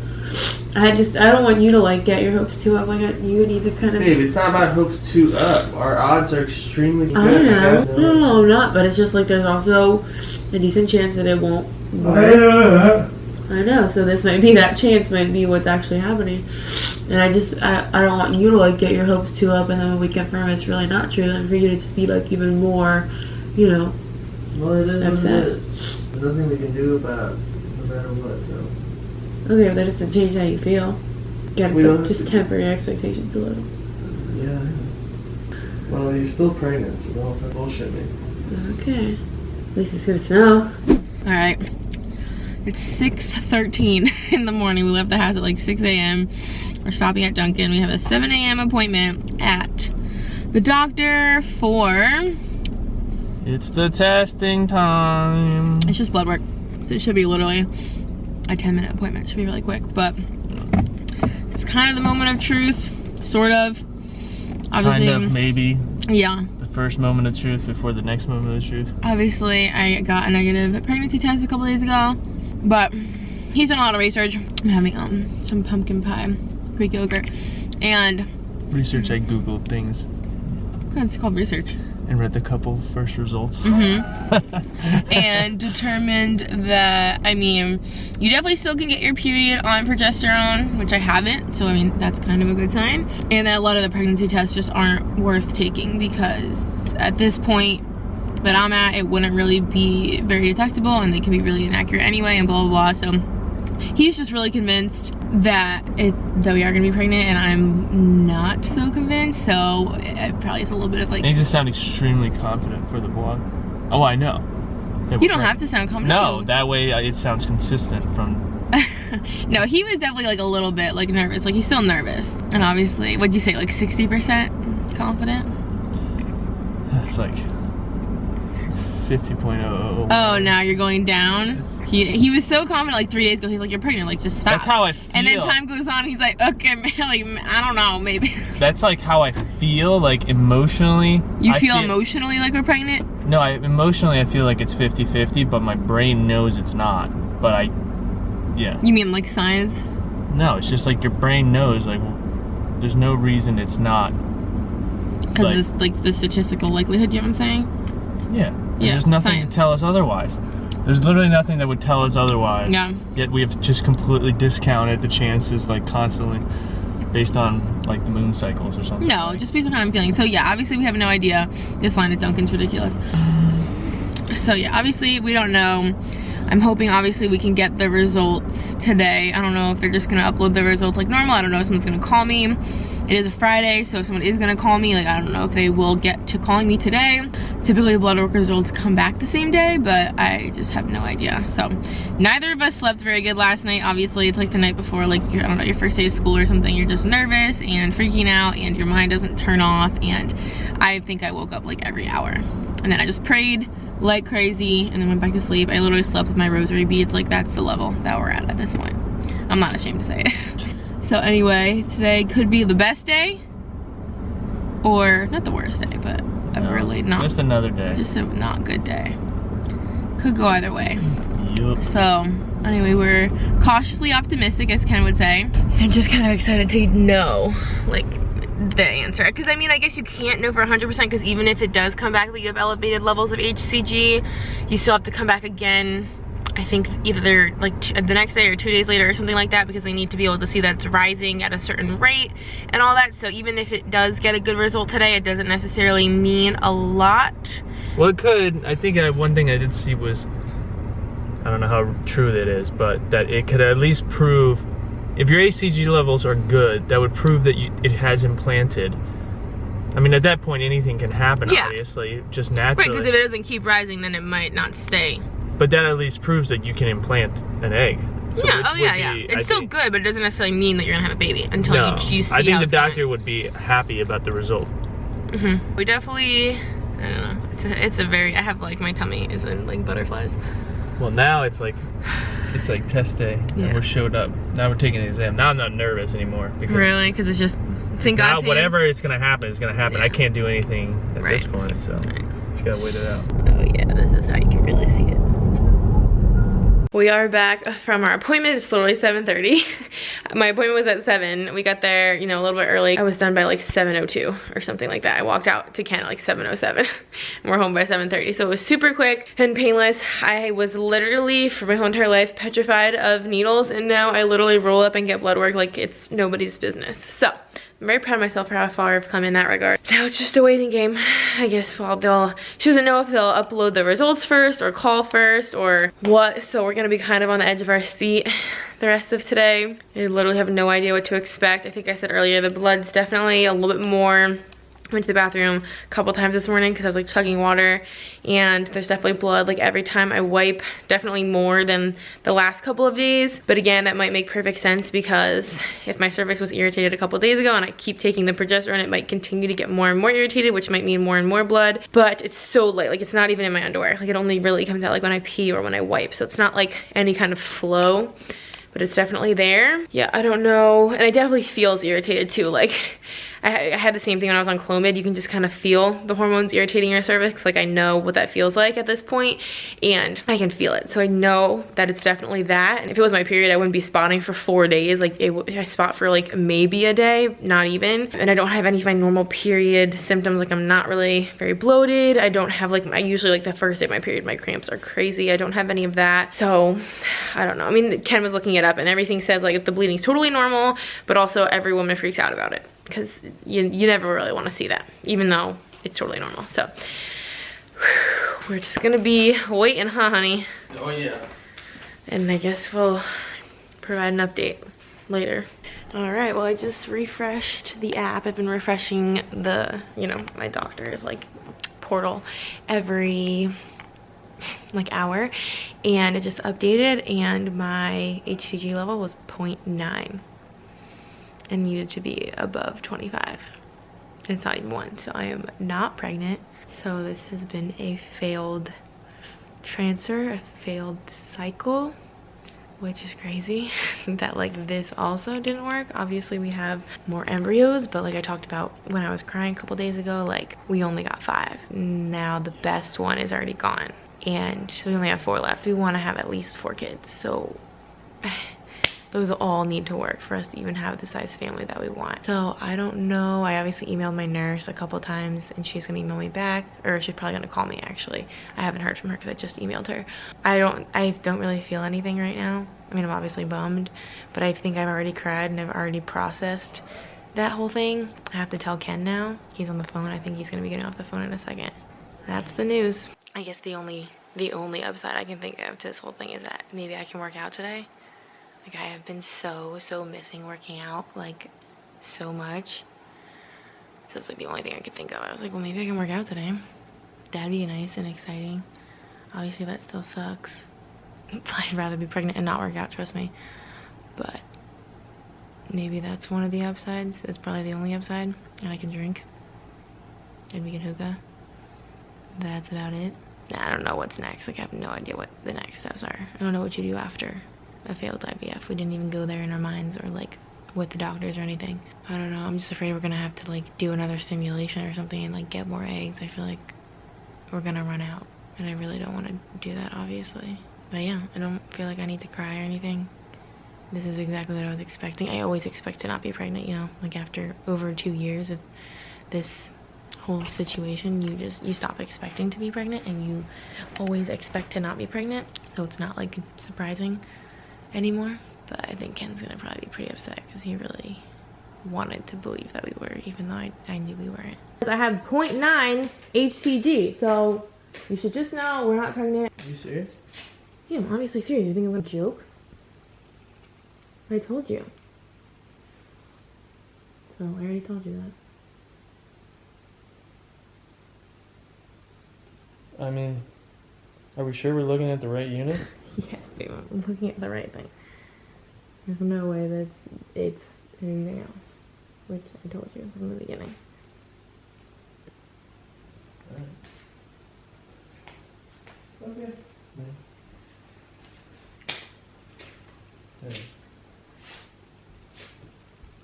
I don't want you to like get your hopes too up. Like you need to kind of. Babe, it's not about hopes too up. Our odds are extremely good. I know. No, I'm not. But it's just like there's also a decent chance that it won't work. I know. So this might be that chance. Might be what's actually happening. And I don't want you to like get your hopes too up, and then when we confirm it's really not true, then for you to just be like even more, you know. Well, it is upset. what it is. There's nothing we can do about it, no matter what, so. Okay, but that doesn't change how you feel. You gotta just temper your expectations a little. Yeah, I know. Well, you're still pregnant, so don't bullshit me. Okay. At least it's gonna snow. Alright. It's 6:13 in the morning. We left the house at like 6 a.m. We're stopping at Dunkin'. We have a 7 a.m. appointment at the doctor for... It's the testing time. It's just blood work. So it should be literally a 10-minute appointment. It should be really quick, but it's kind of the moment of truth, sort of. Obviously, kind of, maybe. Yeah. The first moment of truth before the next moment of truth. Obviously, I got a negative pregnancy test a couple days ago, but he's done a lot of research. I'm having some pumpkin pie, Greek yogurt, and... Research, I Googled things. It's called research. And read the couple first results. And determined that, I mean, you definitely still can get your period on progesterone, which I haven't, so I mean, that's kind of a good sign. And that a lot of the pregnancy tests just aren't worth taking because at this point that I'm at, it wouldn't really be very detectable and they can be really inaccurate anyway and blah, blah, blah. So he's just really convinced that we are gonna be pregnant, and I'm not so convinced, so it probably is a little bit of like... You just sound extremely confident for the vlog. Oh, I know. You don't have to sound confident. No, that way it sounds consistent from... No, he was definitely like a little bit like nervous, like he's still nervous. And obviously, what'd you say, like 60% confident? That's like 50.000. Oh, now you're going down? He was so confident like 3 days ago. He's like, you're pregnant, like just stop. That's how I feel. And then time goes on, he's like, okay, man, like, I don't know, maybe. That's like how I feel, like emotionally. You feel emotionally like we're pregnant? No, emotionally I feel like it's 50-50, but my brain knows it's not. But yeah. You mean like science? No, it's just like your brain knows, like, there's no reason it's not. Because it's like the statistical likelihood, you know what I'm saying? Yeah. There's nothing to tell us otherwise. There's literally nothing that would tell us otherwise. Yeah. Yet we have just completely discounted the chances, like, constantly, based on, like, the moon cycles or something. No, just based on how I'm feeling. So yeah, obviously we have no idea. This line at Dunkin's ridiculous. So yeah, obviously we don't know. I'm hoping obviously we can get the results today. I don't know if they're just gonna upload the results like normal. I don't know if someone's gonna call me. It is a Friday, so if someone is gonna call me, like, I don't know if they will get to calling me today. Typically the blood work results come back the same day, but I just have no idea. So neither of us slept very good last night. Obviously it's like the night before, like, I don't know, your first day of school or something. You're just nervous and freaking out and your mind doesn't turn off, and I think I woke up like every hour. And then I just prayed like crazy and then went back to sleep. I literally slept with my rosary beads. Like, that's the level that we're at this point. I'm not ashamed to say it. So anyway, today could be the best day, or not the worst day, but a really not, just another day. Just a not good day. Could go either way. Yup. So anyway, we're cautiously optimistic, as Ken would say, and just kind of excited to know like the answer. Because I mean, I guess you can't know for 100% because even if it does come back that you have elevated levels of HCG, you still have to come back again, I think either like the next day or 2 days later or something like that, because they need to be able to see that it's rising at a certain rate and all that. So even if it does get a good result today, it doesn't necessarily mean a lot. Well, it could. I think one thing I did see was, I don't know how true that is, but that it could at least prove, if your HCG levels are good, that would prove that it has implanted. I mean, at that point, anything can happen, obviously, just naturally. Right, because if it doesn't keep rising, then it might not stay. But that at least proves that you can implant an egg. So yeah, It's still good, but it doesn't necessarily mean that you're gonna have a baby until you see. I think the doctor would be happy about the result. We definitely, I don't know. It's a very. I have like my tummy is in like butterflies. Well, now it's like test day, and we're showed up. Now we're taking an exam. Now I'm not nervous anymore because because it's just in God's hands. Whatever is gonna happen is gonna happen. I can't do anything at this point, so just gotta wait it out. Oh yeah, this is how you can really see it. We are back from our appointment. It's literally 7:30. My appointment was at 7. We got there, you know, a little bit early. I was done by like 7:02 or something like that. I walked out to Ken at like 7:07 and we're home by 7:30. So it was super quick and painless. I was literally for my whole entire life petrified of needles, and now I literally roll up and get blood work like it's nobody's business. So I'm very proud of myself for how far I've come in that regard. Now it's just a waiting game. I guess, well, she doesn't know if they'll upload the results first or call first or what. So we're gonna be kind of on the edge of our seat the rest of today. I literally have no idea what to expect. I think I said earlier, the blood's definitely a little bit more. Went to the bathroom a couple times this morning because I was like chugging water, and there's definitely blood like every time I wipe, definitely more than the last couple of days. But again, that might make perfect sense because if my cervix was irritated a couple of days ago and I keep taking the progesterone, it might continue to get more and more irritated, which might mean more and more blood. But it's so light, like it's not even in my underwear. Like it only really comes out like when I pee or when I wipe, so it's not like any kind of flow, but it's definitely there. Yeah, I don't know, and it definitely feels irritated too. Like I had the same thing when I was on Clomid. You can just kind of feel the hormones irritating your cervix. Like I know what that feels like at this point, and I can feel it. So I know that it's definitely that. And if it was my period, I wouldn't be spotting for 4 days. Like I spot for like maybe a day, not even. And I don't have any of my normal period symptoms. Like I'm not really very bloated. I don't have like, I usually like the first day of my period, my cramps are crazy. I don't have any of that. So I don't know. I mean, Ken was looking it up and everything says like the bleeding's totally normal, but also every woman freaks out about it, because you never really want to see that, even though it's totally normal. So we're just gonna be waiting, huh, honey? Oh yeah. And I guess we'll provide an update later. All right, well, I just refreshed the app. I've been refreshing the, you know, my doctor's like portal every like hour, and it just updated, and my HCG level was 0.9 and needed to be above 25. And it's not even 1, so I am not pregnant. So this has been a failed transfer, a failed cycle, which is crazy that like this also didn't work. Obviously we have more embryos, but like I talked about when I was crying a couple days ago, like we only got 5. Now the best one is already gone, and we only have 4 left. We want to have at least 4 kids, so those all need to work for us to even have the size family that we want. So I don't know. I obviously emailed my nurse a couple times and she's gonna email me back, or she's probably gonna call me actually. I haven't heard from her because I just emailed her. I don't really feel anything right now. I mean, I'm obviously bummed, but I think I've already cried and I've already processed that whole thing. I have to tell Ken now. He's on the phone. I think he's gonna be getting off the phone in a second. That's the news. I guess the only upside I can think of to this whole thing is that maybe I can work out today. Like I have been so missing working out, like so much. So it's like the only thing I could think of. I was like, well, maybe I can work out today. That'd be nice and exciting. Obviously that still sucks. I'd rather be pregnant and not work out, trust me. But maybe that's one of the upsides. It's probably the only upside. And I can drink. And we can hookah. That's about it. I don't know what's next. Like I have no idea what the next steps are. I don't know what you do after a failed IVF. We didn't even go there in our minds or like with the doctors or anything. I don't know. I'm just afraid we're gonna have to like do another simulation or something and like get more eggs. I feel like we're gonna run out, and I really don't want to do that, obviously. But yeah, I don't feel like I need to cry or anything. This is exactly what I was expecting. I always expect to not be pregnant, you know, like after over 2 years of this whole situation, you stop expecting to be pregnant and you always expect to not be pregnant. So it's not like surprising anymore. But I think Ken's gonna probably be pretty upset because he really wanted to believe that we were, even though I knew we weren't. I have 0.9 HCG, so you should just know we're not pregnant. Are you serious? Yeah, I'm obviously serious. You think I'm gonna joke? I told you. So I already told you that. I mean, are we sure we're looking at the right units? Yes, babe, I'm looking at the right thing. There's no way that it's anything else, which I told you from the beginning. Alright. Okay. Hey.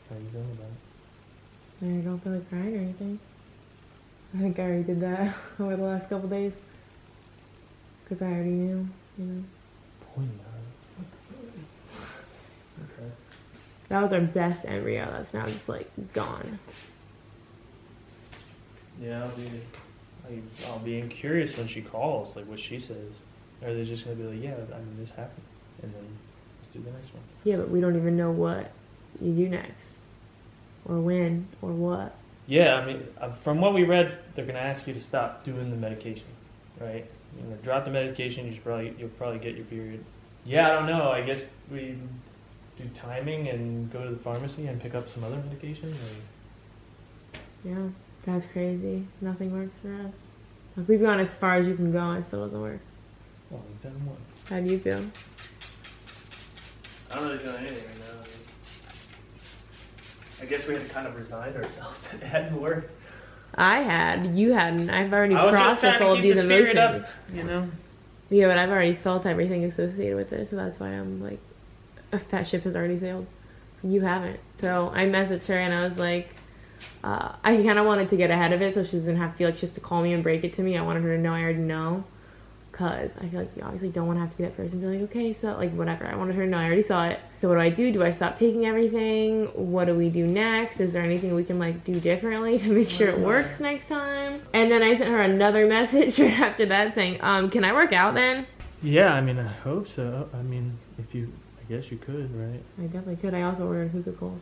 How you feeling about it? I don't feel like crying or anything. I think I already did that over the last couple days. Because I already knew, you know. 0.9. Okay. That was our best embryo. That's now just like gone. Yeah, I'll be curious when she calls, like what she says. Are they just gonna be like, yeah, I mean, this happened, and then let's do the next one? Yeah, but we don't even know what you do next, or when, or what. Yeah, I mean, from what we read, they're gonna ask you to stop doing the medication, right? You're gonna drop the medication. You'll probably get your period. Yeah, I don't know. I guess we do timing and go to the pharmacy and pick up some other medication. Or... Yeah, that's crazy. Nothing works for us. Like, we've gone as far as you can go and it still doesn't work. Well, we've done what? How do you feel? I don't really feel anything right now. I guess we had to kind of resign ourselves that it hadn't worked. You hadn't. I've already I was just processed trying to all of keep these the spirit emotions. up, you know? Yeah, but I've already felt everything associated with it, so that's why I'm like, that ship has already sailed. You haven't. So I messaged her and I was like, I kind of wanted to get ahead of it so she doesn't have to feel like she has to call me and break it to me. I wanted her to know I already know. Because I feel like you obviously don't want to have to be that person and be like, okay, so like whatever. I wanted her to know I already saw it. So what do I do? Do I stop taking everything? What do we do next? Is there anything we can like do differently to make sure it works next time? And then I sent her another message right after that saying, can I work out then? Yeah, I mean, I hope so. I mean, I guess you could, right? I definitely could. I also ordered hookah coals.